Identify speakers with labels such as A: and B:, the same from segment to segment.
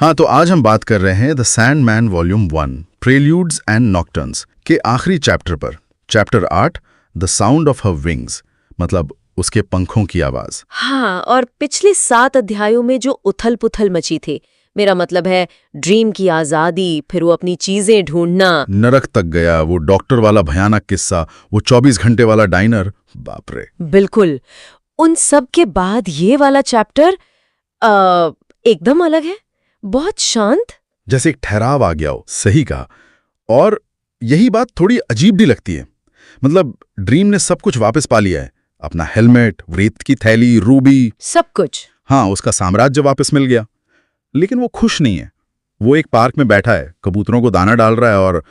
A: हाँ, तो आज हम बात कर रहे हैं द सैंडमैन वॉल्यूम 1 प्रेल्यूड्स एंड नॉक्टर्न्स के आखिरी चैप्टर पर। Chapter 8 the sound of her wings, मतलब उसके पंखों की आवाज।
B: हाँ, और पिछले 7 अध्यायों में जो उथल पुथल मची थी, मेरा मतलब है ड्रीम की आजादी, फिर वो अपनी चीजें ढूंढना,
A: नरक तक गया, वो डॉक्टर वाला भयानक किस्सा, वो 24 घंटे वाला डाइनर, बाप रे।
B: बिल्कुल। उन सब के बाद ये वाला चैप्टर एकदम अलग है, बहुत शांत।
A: जैसे एक ठहराव आ गया हो। सही कहा। और यही बात थोड़ी अजीब भी लगती है। मतलब ड्रीम ने सब कुछ वापस पा लिया है, अपना हेलमेट, रेत की थैली, रूबी,
B: सब कुछ।
A: हाँ, उसका साम्राज्य वापस मिल गया। लेकिन वो खुश नहीं है। वो एक पार्क में बैठा है, कबूतरों को दाना डाल रहा है और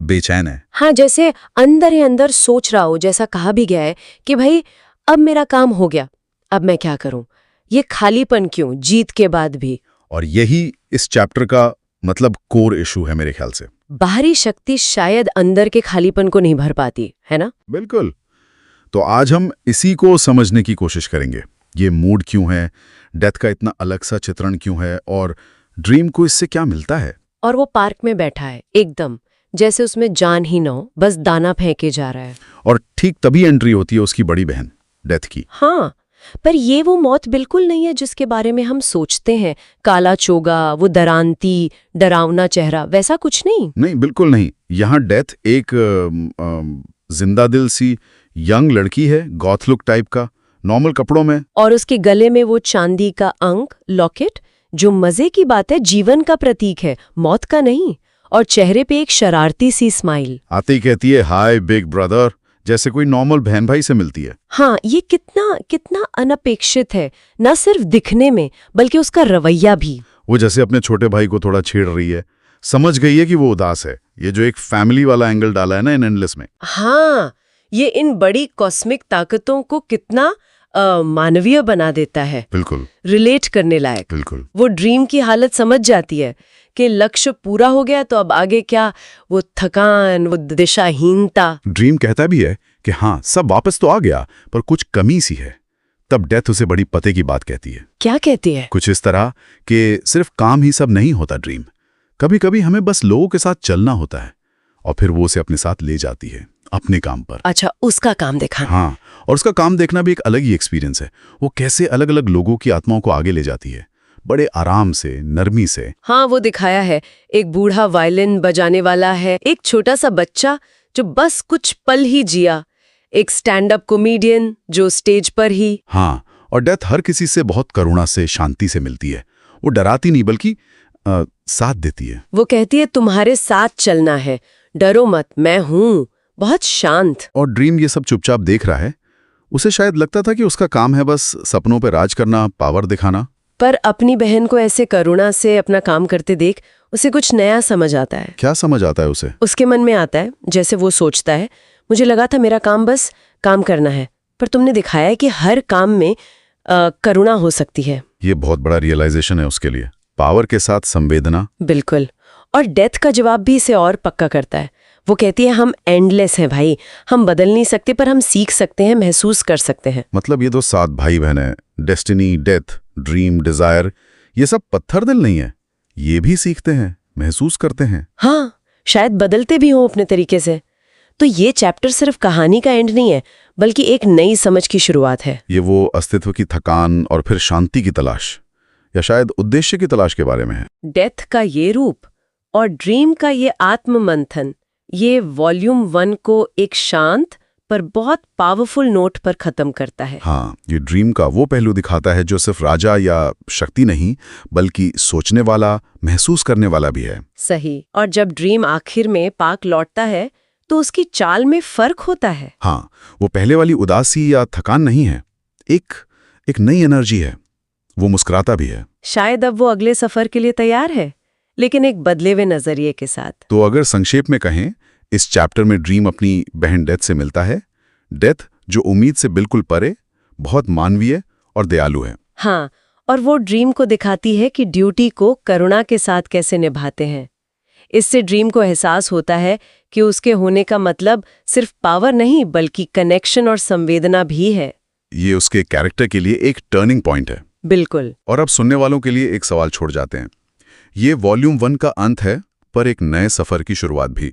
A: बेचैन है।
B: हाँ, जैसे अंदर ही अंदर सोच रहा हो, जैसा कहा भी गया है कि भाई अब मेरा काम हो गया, अब मैं क्या करूं, ये खालीपन क्यों, जीत के बाद भी।
A: और यही इस चैप्टर का मतलब कोर इशू है मेरे ख्याल से।
B: बाहरी शक्ति शायद अंदर के खालीपन को नहीं भर पाती है ना।
A: बिल्कुल। तो आज हम इसी को समझने की कोशिश करेंगे। ये मूड क्यों है, डेथ का इतना अलग सा चित्रण क्यों है, और ड्रीम को इससे क्या मिलता है।
B: और वो पार्क में बैठा है एकदम जैसे उसमें जान ही न हो, बस दाना फेंके जा रहा है।
A: और ठीक तभी एंट्री होती है उसकी बड़ी बहन डेथ की।
B: हाँ, पर ये वो मौत बिल्कुल नहीं है जिसके बारे में हम सोचते हैं। काला चोगा, वो डरांती, डरावना चेहरा, वैसा कुछ नहीं।
A: नहीं, बिल्कुल नहीं। यहाँ डेथ एक जिंदा दिल सी यंग लड़की है, गॉथ लुक टाइप का, नॉर्मल कपड़ों में।
B: और उसके गले में वो चांदी का अंक लॉकेट, जो मजे की बात है जीवन का प्रतीक है, मौत का नहीं। और चेहरे पे एक शरारती सी स्माइल।
A: आते ही कहती है हाय बिग ब्रदर, जैसे कोई नॉर्मल बहन भाई से मिलती है।
B: हाँ, ये कितना कितना अनपेक्षित है, न सिर्फ दिखने में बल्कि उसका रवैया भी।
A: वो जैसे अपने छोटे भाई को थोड़ा छेड़ रही है, समझ गई है कि वो उदास है। ये जो एक फैमिली वाला एंगल डाला है ना इन एंडलेस में।
B: हाँ, ये इन बड़ी कॉस्मिक ताकतों को कितना मानवीय बना देता है।
A: बिल्कुल,
B: रिलेट करने लायक।
A: बिल्कुल।
B: वो ड्रीम की हालत समझ जाती है कि लक्ष्य पूरा हो गया तो अब आगे क्या, वो थकान, वो दिशाहीनता।
A: ड्रीम कहता भी है कि हाँ सब वापस तो आ गया, पर कुछ कमी सी है। तब डेथ उसे बड़ी पते की बात कहती है।
B: क्या कहती है?
A: कुछ इस तरह कि सिर्फ काम ही सब नहीं होता ड्रीम, कभी कभी हमें बस लोगों के साथ चलना होता है, और फिर वो उसे अपने साथ ले जाती है अपने काम पर।
B: अच्छा, उसका काम देखा।
A: हाँ, और उसका काम देखना भी एक अलग ही एक्सपीरियंस है। वो कैसे अलग अलग लोगों की आत्माओं को आगे ले जाती है, बड़े आराम से, नरमी से।
B: हाँ, वो दिखाया है, एक बूढ़ा वायलिन बजाने वाला है, एक छोटा सा बच्चा जो बस कुछ पल ही जिया, एक स्टैंड अप कॉमेडियन जो स्टेज पर ही।
A: हाँ, और डेथ हर किसी से बहुत करुणा से, शांति से मिलती है। वो डराती नहीं बल्कि साथ देती है।
B: वो कहती है तुम्हारे साथ चलना है, डरो मत, मैं हूँ, बहुत शांत।
A: और ड्रीम ये सब चुपचाप देख रहा है। उसे शायद लगता था कि उसका काम है बस सपनों पे राज करना, पावर दिखाना।
B: पर अपनी बहन को ऐसे करुणा से अपना काम करते देख उसे कुछ नया समझ आता है।
A: क्या समझ आता है उसे?
B: उसके मन में आता है, जैसे वो सोचता है, मुझे लगा था मेरा काम बस काम करना है, पर तुमने दिखाया है कि हर काम में करुणा हो सकती है।
A: ये बहुत बड़ा रियलाइजेशन है उसके लिए, पावर के साथ संवेदना।
B: बिल्कुल। और डेथ का जवाब भी इसे और पक्का करता है। वो कहती है हम एंडलेस हैं भाई, हम बदल नहीं सकते पर हम सीख सकते हैं, महसूस कर सकते हैं।
A: मतलब ये तो 7 भाई बहन है, डेस्टिनी, डेथ, ड्रीम, डिजायर, ये सब पत्थर दिल नहीं है। ये भी सीखते हैं, महसूस करते हैं।
B: हाँ, शायद बदलते भी हों अपने तरीके से। तो ये चैप्टर सिर्फ कहानी का एंड नहीं है, बल्कि एक नई समझ की शुरुआत है।
A: ये वो अस्तित्व की थकान और फिर शांति की तलाश, या शायद उद्देश्य की तलाश के बारे में है।
B: डेथ का ये रूप और ड्रीम का ये आत्म मंथन, ये वॉल्यूम 1 को एक शांत पर बहुत पावरफुल नोट पर खत्म करता है।
A: हाँ, ये ड्रीम का वो पहलू दिखाता है जो सिर्फ राजा या शक्ति नहीं, बल्कि सोचने वाला, महसूस करने वाला भी है।
B: सही। और जब ड्रीम आखिर में पाक लौटता है तो उसकी चाल में फर्क होता है।
A: हाँ, वो पहले वाली उदासी या थकान नहीं है, एक नई एनर्जी है। वो मुस्कुराता भी है।
B: शायद अब वो अगले सफर के लिए तैयार है, लेकिन एक बदले हुए नजरिए के साथ।
A: तो अगर संक्षेप में कहें, इस चैप्टर में ड्रीम अपनी बहन डेथ से मिलता है। डेथ जो उम्मीद से बिल्कुल परे, बहुत मानवीय और दयालु है।
B: हाँ, और वो ड्रीम को दिखाती है कि ड्यूटी को करुणा के साथ कैसे निभाते हैं। इससे ड्रीम को एहसास होता है कि उसके होने का मतलब सिर्फ पावर नहीं बल्कि कनेक्शन और संवेदना भी है।
A: ये उसके कैरेक्टर के लिए एक टर्निंग पॉइंट है।
B: बिल्कुल।
A: और अब सुनने वालों के लिए एक सवाल छोड़ जाते हैं।
C: ये वॉल्यूम 1 का अंत है, पर एक नए सफर की शुरुआत भी।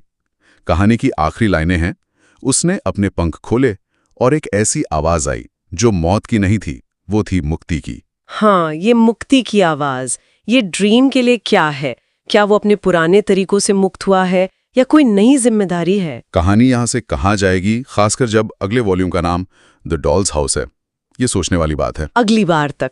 C: कहानी की आखिरी लाइनें हैं, उसने अपने पंख खोले और एक ऐसी आवाज आई जो मौत की नहीं थी, वो थी मुक्ति की।
B: हाँ, ये मुक्ति की आवाज, ये ड्रीम के लिए क्या है? क्या वो अपने पुराने तरीकों से मुक्त हुआ है या कोई नई जिम्मेदारी है?
C: कहानी यहाँ से कहाँ जाएगी, खासकर जब अगले वॉल्यूम का नाम द डॉल्स हाउस है, ये सोचने वाली बात है।
B: अगली बार तक।